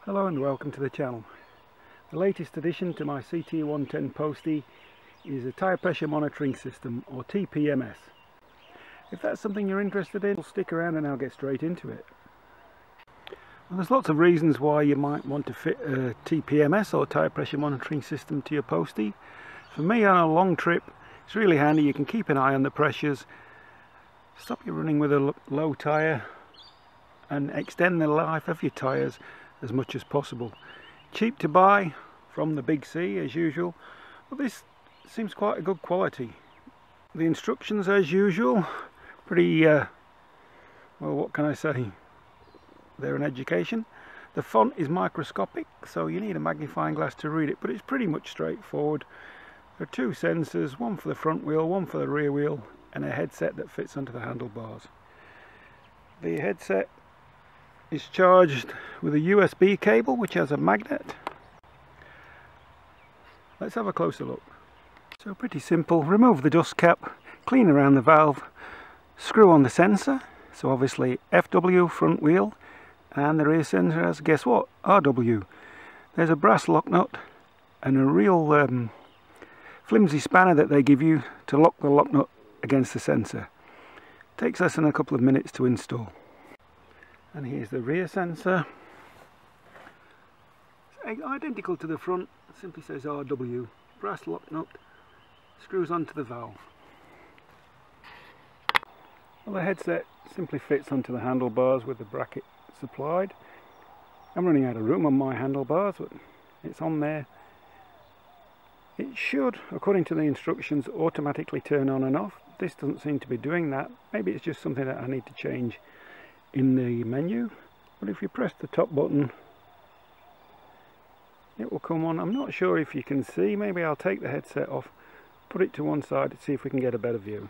Hello and welcome to the channel. The latest addition to my CT110 postie is a tyre pressure monitoring system, or TPMS. If that's something you're interested in, stick around and I'll get straight into it. Well, there's lots of reasons why you might want to fit a TPMS or tyre pressure monitoring system to your postie. For me, on a long trip, it's really handy. You can keep an eye on the pressures, stop you running with a low tyre, and extend the life of your tyres as much as possible. Cheap to buy from the big C as usual, but this seems quite a good quality. The instructions as usual, pretty well, what can I say, they're an education. The font is microscopic, so you need a magnifying glass to read it, but it's pretty much straightforward. There are two sensors, one for the front wheel, one for the rear wheel, and a headset that fits onto the handlebars. The headset is charged with a USB cable which has a magnet. Let's have a closer look. So pretty simple. Remove the dust cap, clean around the valve, screw on the sensor, so obviously FW front wheel, and the rear sensor has, guess what, RW. There's a brass lock nut and a real flimsy spanner that they give you to lock the lock nut against the sensor. Takes less than a couple of minutes to install. And here's the rear sensor. It's identical to the front, simply says RW. Brass lock nut, screws onto the valve. Well, the headset simply fits onto the handlebars with the bracket supplied. I'm running out of room on my handlebars, but it's on there. It should, according to the instructions, automatically turn on and off. This doesn't seem to be doing that. Maybe it's just something that I need to change in the menu, but if you press the top button it will come on. I'm not sure if you can see. Maybe I'll take the headset off, put it to one side to see if we can get a better view.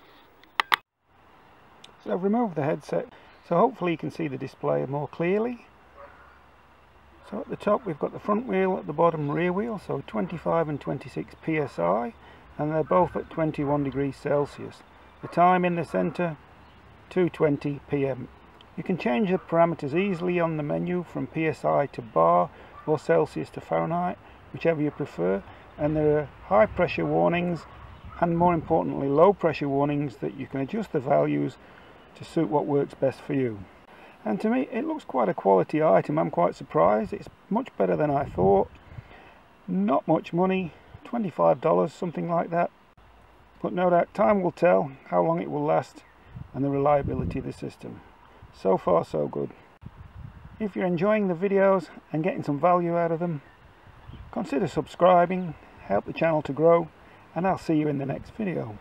So I've removed the headset, so hopefully you can see the display more clearly. So at the top we've got the front wheel, at the bottom rear wheel, so 25 and 26 psi, and they're both at 21 degrees Celsius. The time in the center, 2:20 p.m. You can change the parameters easily on the menu from PSI to bar or Celsius to Fahrenheit, whichever you prefer, and there are high pressure warnings and, more importantly, low pressure warnings that you can adjust the values to suit what works best for you. And to me it looks quite a quality item. I'm quite surprised. It's much better than I thought. Not much money, $25, something like that, but no doubt time will tell how long it will last and the reliability of the system. So far so good. If you're enjoying the videos and getting some value out of them, consider subscribing, help the channel to grow, and I'll see you in the next video.